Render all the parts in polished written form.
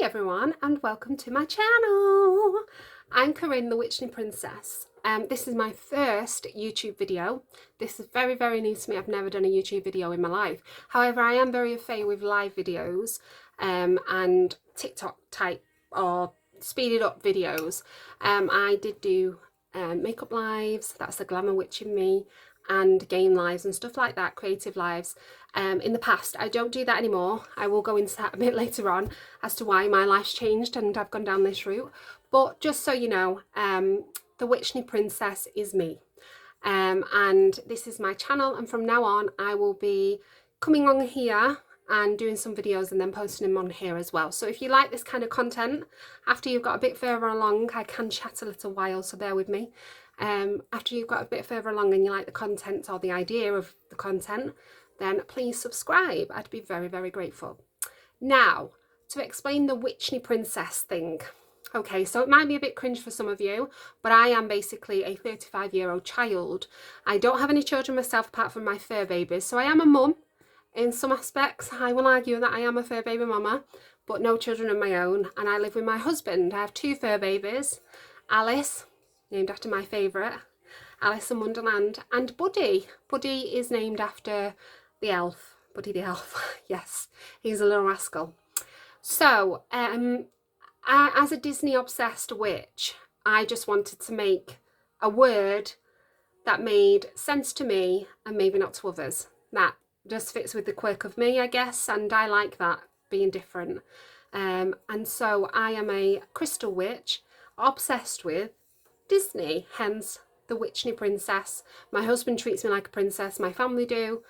Hi everyone and welcome to my channel. I'm Corinne the Witchney Princess. This is my first YouTube video. This is very new to me. I've never done a YouTube video in my life. However, I am very familiar with live videos and TikTok type or speeded up videos. I did do makeup lives, that's the glamour witch in me, and game lives and stuff like that, creative lives in the past. I don't do that anymore. I will go into that a bit later on as to why my life's changed and I've gone down this route. But just so you know, the Witchney Princess is me, and this is my channel, and from now on I will be coming on here and doing some videos and then posting them on here as well. So if you like this kind of content, after you've got a bit further along, I can chat a little while, so bear with me. After you've got a bit further along and you like the content or the idea of the content, then please subscribe. I'd be very grateful. Now, to explain the Witchney Princess thing. Okay, so it might be a bit cringe for some of you, but I am basically a 35-year-old child. I don't have any children myself apart from my fur babies, so I am a mum. In some aspects, I will argue that I am a fur baby mama, but no children of my own, and I live with my husband. I have two fur babies, Alice, named after my favourite, Alice in Wonderland, and Buddy. Buddy is named after the elf, Buddy the elf. Yes, he's a little rascal. So, as a Disney obsessed witch, I just wanted to make a word that made sense to me and maybe not to others. That just fits with the quirk of me, I guess, and I like that, being different. And so I am a crystal witch obsessed with Disney, hence the Witchney Princess. My husband treats me like a princess, my family do,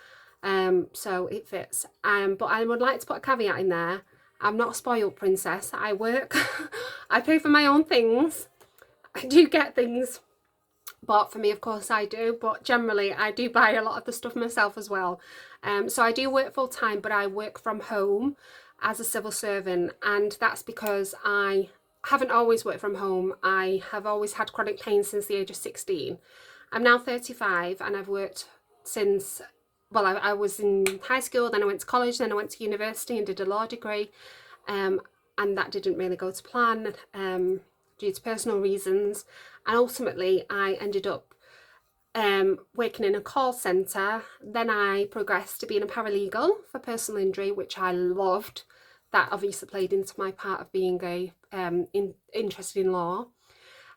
so it fits. But I would like to put a caveat in there. I'm not a spoiled princess. I work, I pay for my own things. I do get things bought for me, of course I do, but generally I do buy a lot of the stuff myself as well. So I do work full time, but I work from home as a civil servant, and that's because I haven't always worked from home. I have always had chronic pain since the age of 16. I'm now 35 and I've worked since, well, I was in high school, then I went to college, then I went to university and did a law degree, and that didn't really go to plan due to personal reasons, and ultimately I ended up working in a call centre. Then I progressed to being a paralegal for personal injury, which I loved. That obviously played into my part of being a interested in law.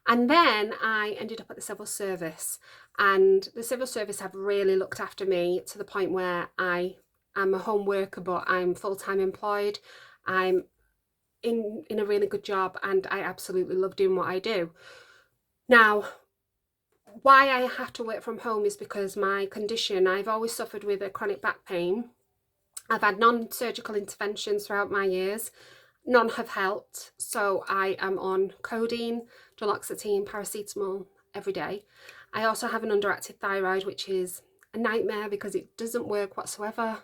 And then I ended up at the civil service, and the civil service have really looked after me to the point where I am a home worker, but I'm full-time employed. I'm in a really good job and I absolutely love doing what I do. Now, why I have to work from home is because my condition, I've always suffered with a chronic back pain. I've had non-surgical interventions throughout my years. None have helped, so I am on codeine, duloxetine, paracetamol every day. I also have an underactive thyroid, which is a nightmare because it doesn't work whatsoever.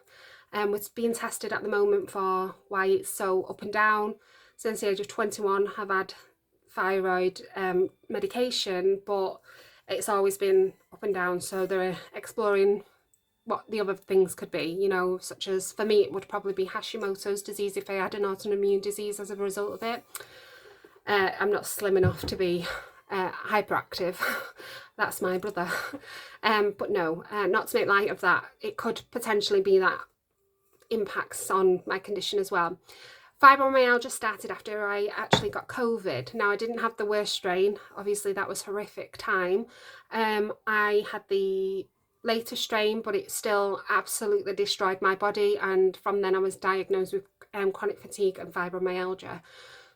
It's being tested at the moment for why it's so up and down. Since the age of 21, I've had thyroid medication, but it's always been up and down, so they're exploring what the other things could be, you know, such as, for me, it would probably be Hashimoto's disease if I had an autoimmune disease as a result of it. I'm not slim enough to be hyperactive. That's my brother. But no, not to make light of that, it could potentially be that impacts on my condition as well. Fibromyalgia started after I actually got COVID. Now, I didn't have the worst strain. Obviously, that was horrific time. I had the later strain, but it still absolutely destroyed my body, and from then I was diagnosed with chronic fatigue and fibromyalgia.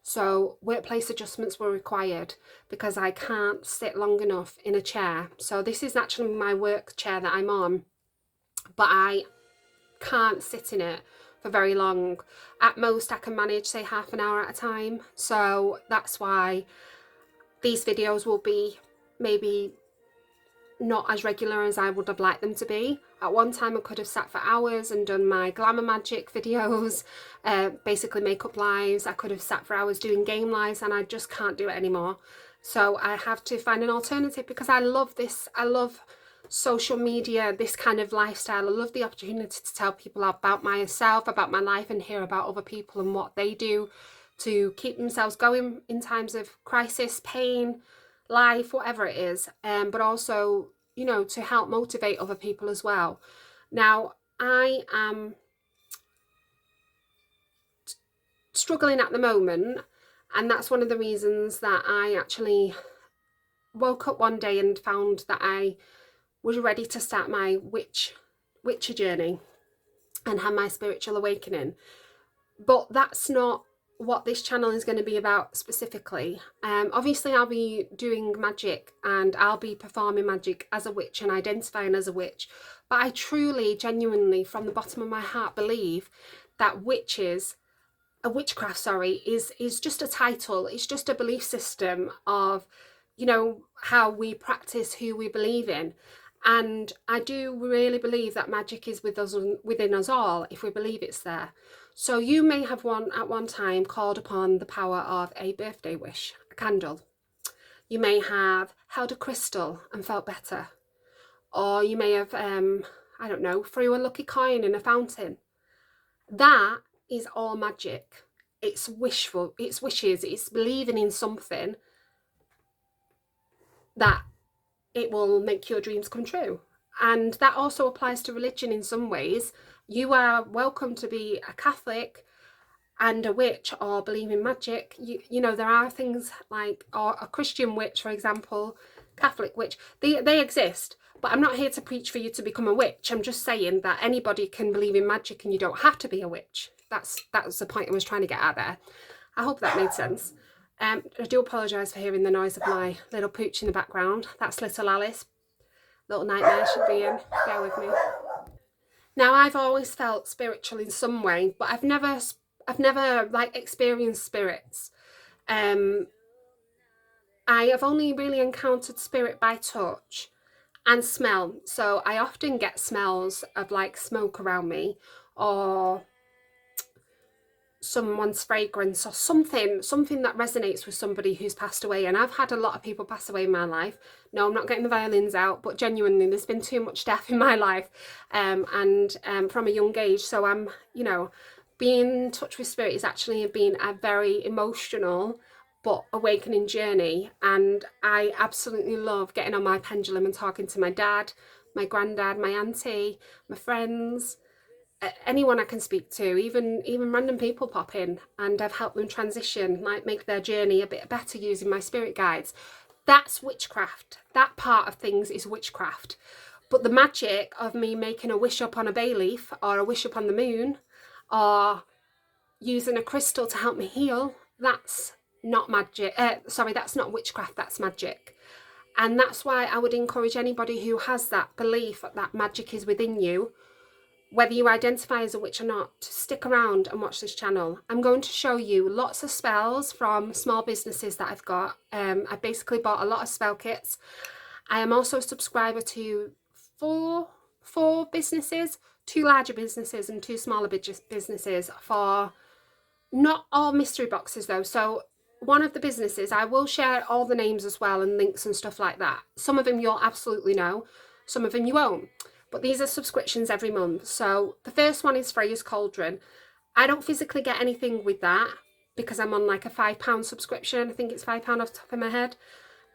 So workplace adjustments were required because I can't sit long enough in a chair. So this is actually my work chair that I'm on, but I can't sit in it for very long. At most I can manage, say, half an hour at a time. So that's why these videos will be maybe not as regular as I would have liked them to be. At one time I could have sat for hours and done my glamour magic videos, basically makeup lives. I could have sat for hours doing game lives, and I just can't do it anymore. So I have to find an alternative because I love this. I love social media, this kind of lifestyle. I love the opportunity to tell people about myself, about my life, and hear about other people and what they do to keep themselves going in times of crisis, pain, life, whatever it is, but also, you know, to help motivate other people as well. Now, I am struggling at the moment, and that's one of the reasons that I actually woke up one day and found that I was ready to start my witcher journey and have my spiritual awakening. But that's not what this channel is going to be about specifically. Obviously I'll be doing magic and I'll be performing magic as a witch and identifying as a witch, but I truly, genuinely, from the bottom of my heart, believe that witchcraft, is just a title. It's just a belief system of, you know, how we practice who we believe in. And I do really believe that magic is within us all, if we believe it's there. So you may have at one time called upon the power of a birthday wish, a candle. You may have held a crystal and felt better. Or you may have, I don't know, threw a lucky coin in a fountain. That is all magic. It's wishful, it's wishes, it's believing in something that it will make your dreams come true. And that also applies to religion in some ways. You are welcome to be a Catholic and a witch or believe in magic. You know, there are things like, or a Christian witch, for example, Catholic witch, they exist. But I'm not here to preach for you to become a witch. I'm just saying that anybody can believe in magic and you don't have to be a witch. That was the point I was trying to get at there. I hope that made sense. I do apologise for hearing the noise of my little pooch in the background. That's little Alice. Little nightmare she'll be in. Bear with me. Now, I've always felt spiritual in some way, but I've never like experienced spirits. I have only really encountered spirit by touch and smell. So I often get smells of like smoke around me, or someone's fragrance, or something that resonates with somebody who's passed away. And I've had a lot of people pass away in my life. No, I'm not getting the violins out, but genuinely there's been too much death in my life, and from a young age. So I'm, you know, being in touch with spirit has actually been a very emotional but awakening journey. And I absolutely love getting on my pendulum and talking to my dad, my granddad, my auntie, my friends, anyone I can speak to, even random people pop in, and I've helped them transition, like make their journey a bit better using my spirit guides. That's witchcraft. That part of things is witchcraft. But the magic of me making a wish up on a bay leaf, or a wish up on the moon, or using a crystal to help me heal, that's not magic. That's not witchcraft, that's magic. And that's why I would encourage anybody who has that belief that magic is within you, whether you identify as a witch or not, to stick around and watch this channel. I'm going to show you lots of spells from small businesses that I've got. I basically bought a lot of spell kits. I am also a subscriber to four businesses, 2 larger businesses and 2 smaller businesses, for not all mystery boxes though. So one of the businesses, I will share all the names as well and links and stuff like that. Some of them you'll absolutely know, some of them you won't. But these are subscriptions every month. So the first one is Freya's Cauldron. I don't physically get anything with that because I'm on like a £5 subscription. I think it's £5 off the top of my head.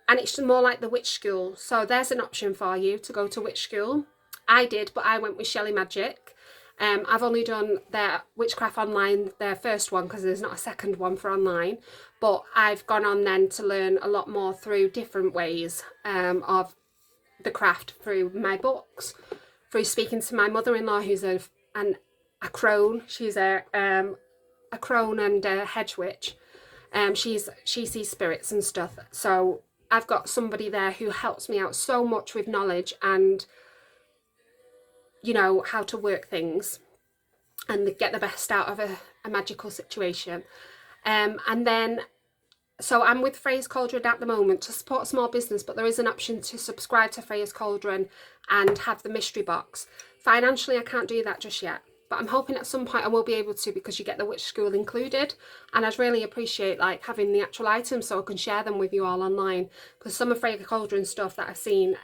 And it's more like the witch school. So there's an option for you to go to witch school. I did, but I went with Shelley Magic. I've only done their Witchcraft Online, their first one, because there's not a second one for online. But I've gone on then to learn a lot more through different ways of the craft, through my books, through speaking to my mother-in-law, who's a crone. She's a crone and a hedge witch. She sees spirits and stuff. So I've got somebody there who helps me out so much with knowledge and, you know, how to work things and get the best out of a magical situation. And then, so I'm with Freya's Cauldron at the moment to support a small business, but there is an option to subscribe to Freya's Cauldron and have the mystery box. Financially, I can't do that just yet, but I'm hoping at some point I will be able to, because you get the witch school included. And I'd really appreciate like having the actual items so I can share them with you all online, because some of Freya's Cauldron stuff that I've seen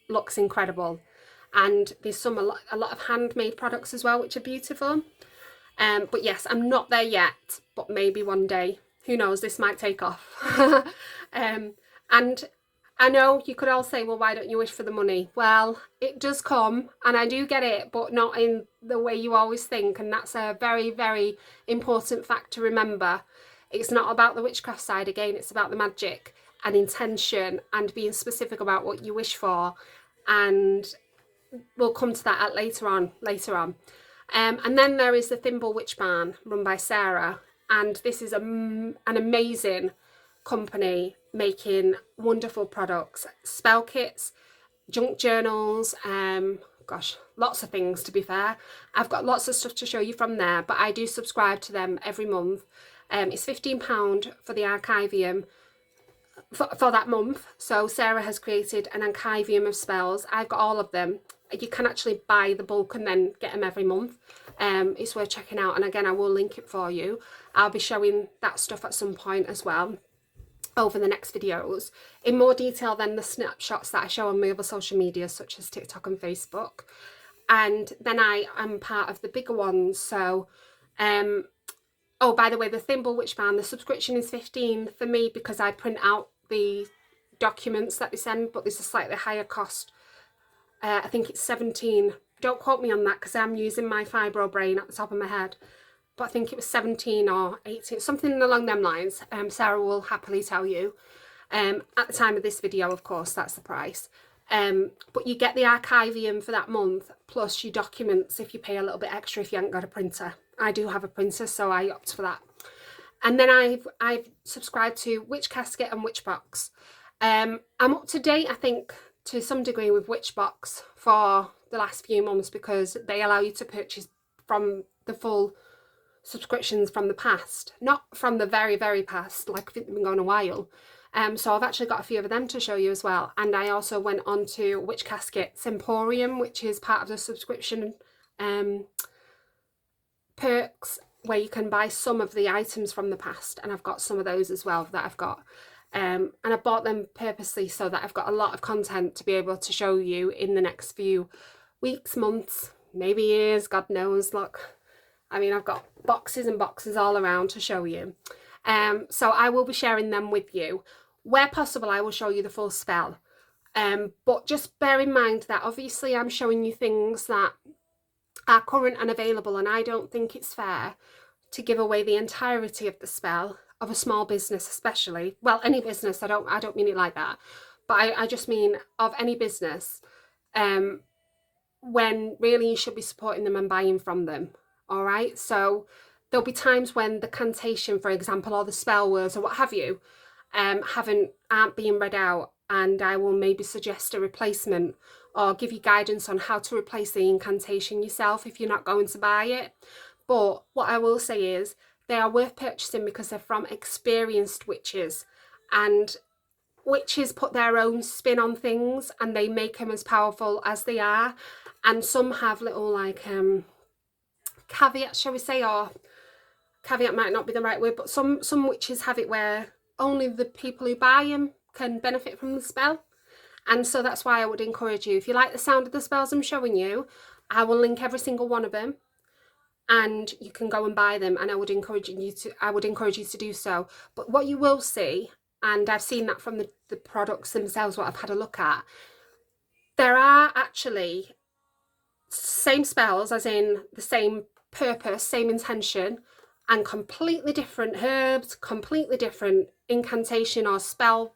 looks incredible. And there's a lot of handmade products as well, which are beautiful. But yes, I'm not there yet, but maybe one day. Who knows, this might take off. And I know you could all say, well, why don't you wish for the money? Well, it does come and I do get it, but not in the way you always think. And that's a very, very important fact to remember. It's not about the witchcraft side again, it's about the magic and intention and being specific about what you wish for. And we'll come to that later on. And then there is the Thimble Witch Barn run by Sarah. And this is an amazing company making wonderful products, spell kits, junk journals, gosh, lots of things to be fair. I've got lots of stuff to show you from there, but I do subscribe to them every month. It's £15 for the archivium for that month. So Sarah has created an archivium of spells. I've got all of them. You can actually buy the bulk and then get them every month. It's worth checking out, and again I will link it for you. I'll be showing that stuff at some point as well over the next videos in more detail than the snapshots that I show on my other social media such as TikTok and Facebook. And then I am part of the bigger ones. So oh, by the way, the Thimble Witch Barn, the subscription is £15 for me because I print out the documents that they send, but there's a slightly higher cost. I think it's £17. Don't quote me on that because I'm using my fibro brain at the top of my head. But I think it was 17 or 18, something along them lines. Sarah will happily tell you. At the time of this video, of course, that's the price. But you get the archivium for that month, plus your documents if you pay a little bit extra if you haven't got a printer. I do have a printer, so I opt for that. And then I've subscribed to Witchcasket and Witchbox. I'm up to date, I think, to some degree with Witchbox for the last few months because they allow you to purchase from the full subscriptions from the past, not from the very, very past, like they've been going a while. So I've actually got a few of them to show you as well. And I also went on to Witchcasket Emporium, which is part of the subscription perks where you can buy some of the items from the past, and I've got some of those as well that I've got. And I bought them purposely so that I've got a lot of content to be able to show you in the next few weeks, months, maybe years, God knows. Look, I mean, I've got boxes and boxes all around to show you. So I will be sharing them with you. Where possible, I will show you the full spell. But just bear in mind that obviously I'm showing you things that are current and available, and I don't think it's fair to give away the entirety of the spell of a small business, especially. Well, any business, I don't mean it like that, but I just mean of any business, when really you should be supporting them and buying from them. All right, so there'll be times when the cantation, for example, or the spell words or what have you, aren't being read out, and I will maybe suggest a replacement or give you guidance on how to replace the incantation yourself if you're not going to buy it. But what I will say is they are worth purchasing because they're from experienced witches, and witches put their own spin on things and they make them as powerful as they are. And some have little like caveats, shall we say, or caveat might not be the right word, but some witches have it where only the people who buy them can benefit from the spell. And so that's why I would encourage you, if you like the sound of the spells I'm showing you, I will link every single one of them and you can go and buy them, and I would encourage you to do so. But what you will see, and I've seen that from the products themselves, what I've had a look at, there are actually same spells, as in the same purpose, same intention, and completely different herbs, completely different incantation or spell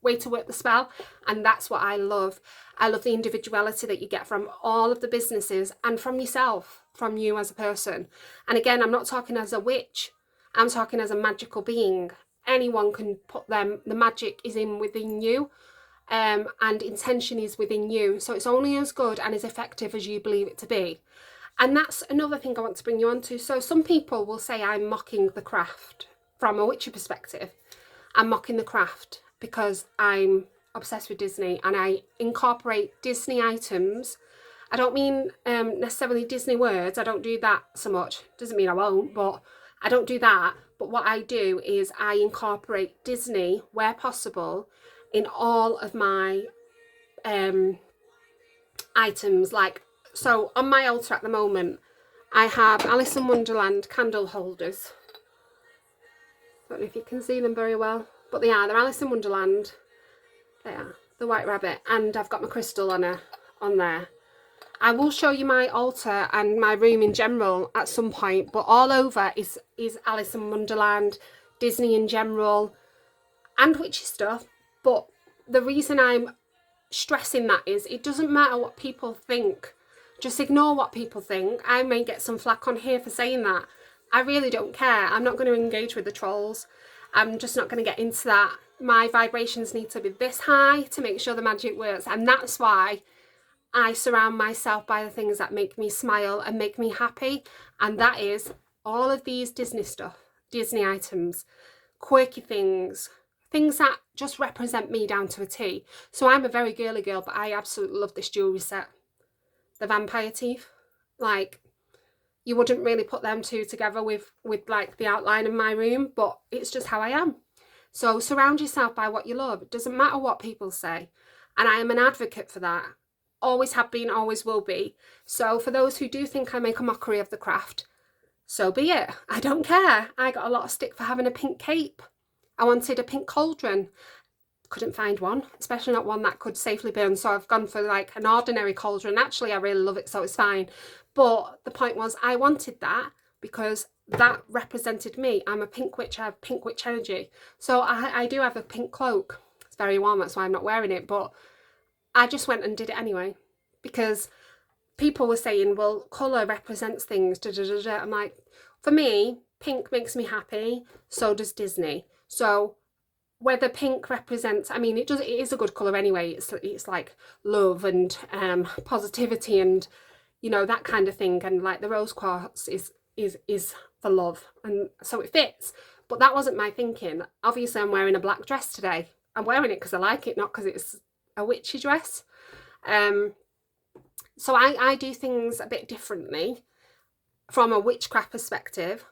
way to work the spell. And that's what I love. I love the individuality that you get from all of the businesses and from yourself, from you as a person. And again, I'm not talking as a witch, I'm talking as a magical being. Anyone can put them, the magic is within you, and intention is within you. So it's only as good and as effective as you believe it to be. And that's another thing I want to bring you on to. So some people will say I'm mocking the craft from a witchy perspective. I'm mocking the craft because I'm obsessed with Disney and I incorporate Disney items. I don't mean necessarily Disney words. I don't do that so much. Doesn't mean I won't, but I don't do that. But what I do is I incorporate Disney where possible in all of my items. Like, so on my altar at the moment, I have Alice in Wonderland candle holders. Don't know if you can see them very well, but they are. They're Alice in Wonderland. They are. The White Rabbit. And I've got my crystal on there. I will show you my altar and my room in general at some point, but all over is Alice in Wonderland, Disney in general, and witchy stuff. But the reason I'm stressing that is it doesn't matter what people think. Just ignore what people think. I may get some flack on here for saying that. I really don't care. I'm not going to engage with the trolls. I'm just not going to get into that. My vibrations need to be this high to make sure the magic works, and that's why I surround myself by the things that make me smile and make me happy, and that is all of these Disney stuff, Disney items, quirky things, things that just represent me down to a T. So I'm a very girly girl, but I absolutely love this jewellery set. The vampire teeth, like, you wouldn't really put them two together with like the outline of my room, but it's just how I am. So surround yourself by what you love. It doesn't matter what people say, and I am an advocate for that. Always have been, always will be. So for those who do think I make a mockery of the craft, so be it. I don't care. I got a lot of stick for having a pink cape. I wanted a pink cauldron. Couldn't find one, especially not one that could safely burn, so I've gone for like an ordinary cauldron. Actually, I really love it, so it's fine. But the point was, I wanted that because that represented me. I'm a pink witch. I have pink witch energy. So I do have a pink cloak. It's very warm, that's why I'm not wearing it, but I just went and did it anyway, because people were saying, well, colour represents things, da, da, da, da. I'm like, for me, pink makes me happy, so does Disney. So whether pink represents, I mean, it is a good colour anyway. It's like love and positivity and, you know, that kind of thing. And like the rose quartz is for love, and so it fits. But that wasn't my thinking. Obviously, I'm wearing a black dress today. I'm wearing it because I like it, not because it's a witchy dress. So I do things a bit differently from a witchcraft perspective.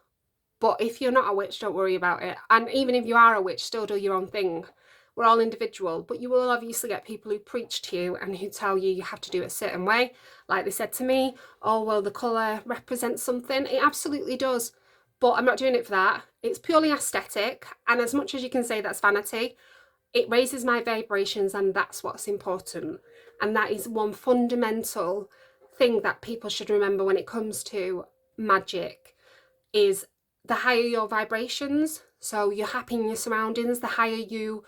But if you're not a witch, don't worry about it. And even if you are a witch, still do your own thing. We're all individual, but you will obviously get people who preach to you and who tell you you have to do it a certain way. Like they said to me, oh, well, the colour represents something. It absolutely does. But I'm not doing it for that. It's purely aesthetic. And as much as you can say that's vanity, it raises my vibrations, and that's what's important. And that is one fundamental thing that people should remember when it comes to magic, is the higher your vibrations, so you're happy in your surroundings, the higher your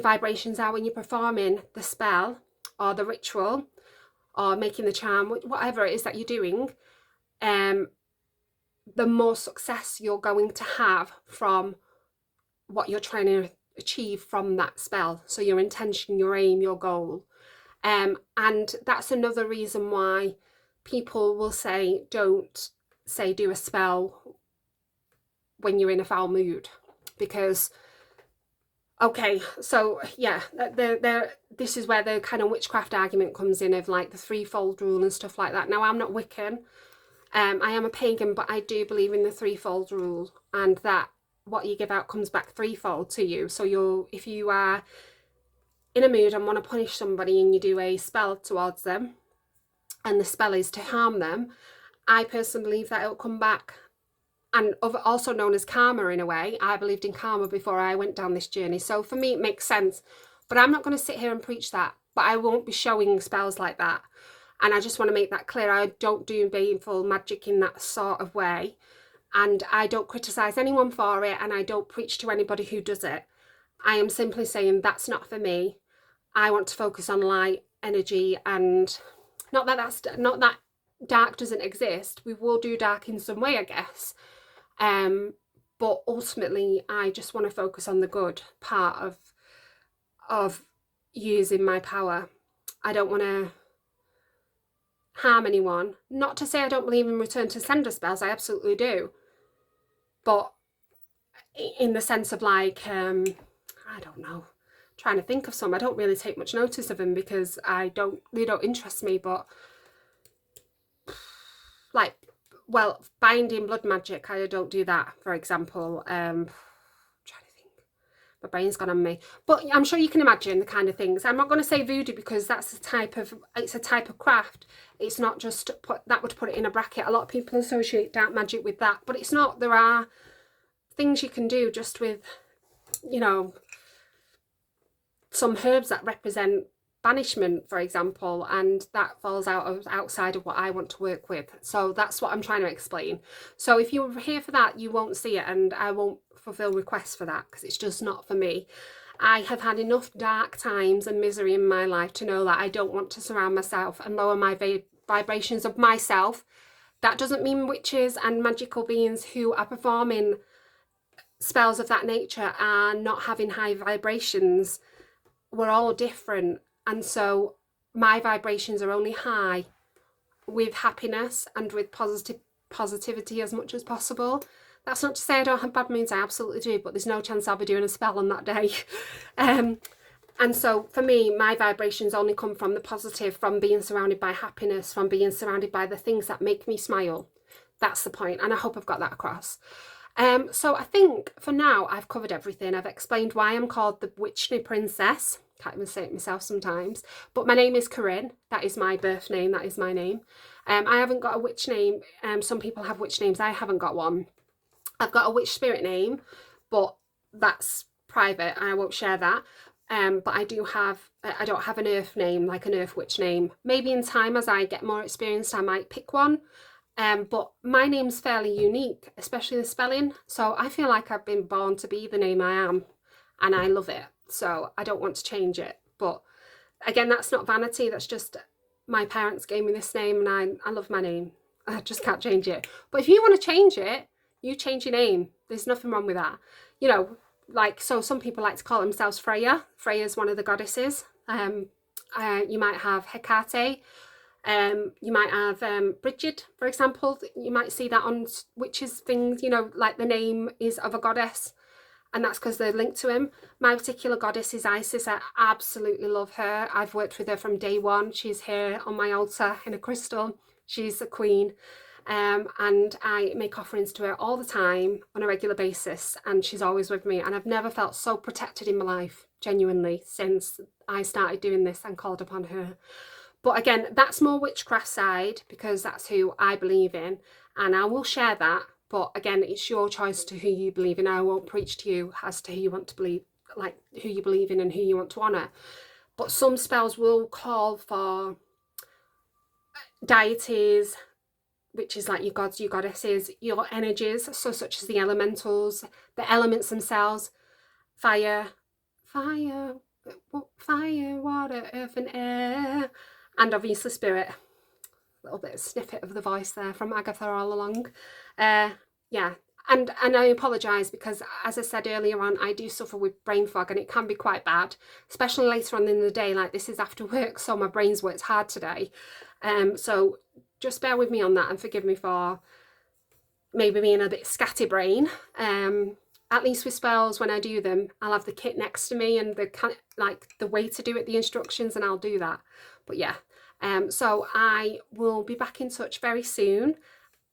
vibrations are when you're performing the spell or the ritual or making the charm, whatever it is that you're doing, the more success you're going to have from what you're trying to achieve from that spell. So your intention, your aim, your goal. And that's another reason why people will say, don't say do a spell when you're in a foul mood, because okay, so yeah, this is where the kind of witchcraft argument comes in, of like the threefold rule and stuff like that. Now, I'm not Wiccan, I am a pagan, but I do believe in the threefold rule, and that what you give out comes back threefold to you. So if you are in a mood and want to punish somebody and you do a spell towards them, and the spell is to harm them, I personally believe that it'll come back. And also known as karma in a way. I believed in karma before I went down this journey. So for me, it makes sense. But I'm not going to sit here and preach that. But I won't be showing spells like that. And I just want to make that clear. I don't do baneful magic in that sort of way. And I don't criticise anyone for it. And I don't preach to anybody who does it. I am simply saying that's not for me. I want to focus on light, energy, and not that dark doesn't exist. We will do dark in some way, I guess. But ultimately I just want to focus on the good part of using my power. I don't want to harm anyone. Not to say I don't believe in return to sender spells, I absolutely do. But in the sense of like, I don't know, trying to think of some. I don't really take much notice of them because they don't interest me, but like, well, binding blood magic, I don't do that, for example. Trying to think. My brain's gone on me. But I'm sure you can imagine the kind of things. I'm not going to say voodoo because that's it's a type of craft. It's not just that would put it in a bracket. A lot of people associate dark magic with that, but it's not. There are things you can do just with, you know, some herbs that represent banishment, for example, and that falls outside of what I want to work with. So that's what I'm trying to explain. So if you're here for that, you won't see it, and I won't fulfill requests for that because it's just not for me. I have had enough dark times and misery in my life to know that I don't want to surround myself and lower my vibrations of myself. That doesn't mean witches and magical beings who are performing spells of that nature are not having high vibrations. We're all different, and so my vibrations are only high with happiness and with positivity as much as possible. That's not to say I don't have bad moods, I absolutely do, but there's no chance I'll be doing a spell on that day. And so for me, my vibrations only come from the positive, from being surrounded by happiness, from being surrounded by the things that make me smile. That's the point, and I hope I've got that across. So I think for now I've covered everything. I've explained why I'm called the Witchney Princess. Can't even say it myself sometimes. But my name is Corinne. That is my birth name. That is my name. I haven't got a witch name. Some people have witch names. I haven't got one. I've got a witch spirit name, but that's private and I won't share that. But I don't have an earth name, like an earth witch name. Maybe in time, as I get more experienced, I might pick one. But my name's fairly unique, especially the spelling. So I feel like I've been born to be the name I am, and I love it. So I don't want to change it. But again, that's not vanity. That's just my parents gave me this name, and I love my name. I just can't change it. But if you want to change it, you change your name. There's nothing wrong with that. You know, like, so some people like to call themselves Freya. Freya's one of the goddesses. You might have Hecate. You might have Bridget, for example. You might see that on witches things, you know, like the name is of a goddess, and that's because they're linked to him. My particular goddess is Isis. I absolutely love her. I've worked with her from day one. She's here on my altar in a crystal. She's a queen. And I make offerings to her all the time on a regular basis, and she's always with me, and I've never felt so protected in my life, genuinely, since I started doing this and called upon her. But again, that's more witchcraft side, because that's who I believe in, and I will share that. But again, it's your choice to who you believe in. I won't preach to you as to who you want to believe, like who you believe in and who you want to honour. But some spells will call for deities, which is like your gods, your goddesses, your energies, so such as the elementals, the elements themselves, fire, water, earth and air, and obviously spirit. A little bit of snippet of the voice there from Agatha all along. Yeah, and I apologise because, as I said earlier on, I do suffer with brain fog, and it can be quite bad, especially later on in the day. Like, this is after work, so my brain's worked hard today. So just bear with me on that and forgive me for maybe being a bit scatterbrain. At least with spells, when I do them, I'll have the kit next to me and the way to do it, the instructions, and I'll do that. But yeah, so I will be back in touch very soon.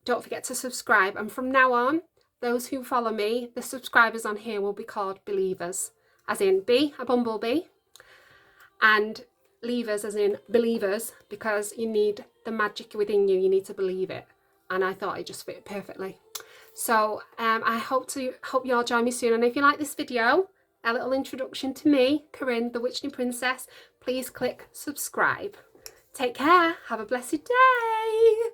Don't forget to subscribe, and from now on, those who follow me, the subscribers on here will be called Bee-Lievers, as in bee, a bumblebee, and Leavers as in believers, because you need the magic within you, you need to believe it, and I thought it just fit perfectly. So I hope you all join me soon, and if you like this video, a little introduction to me, Corinne, the Witchney Princess, please click subscribe. Take care, have a blessed day.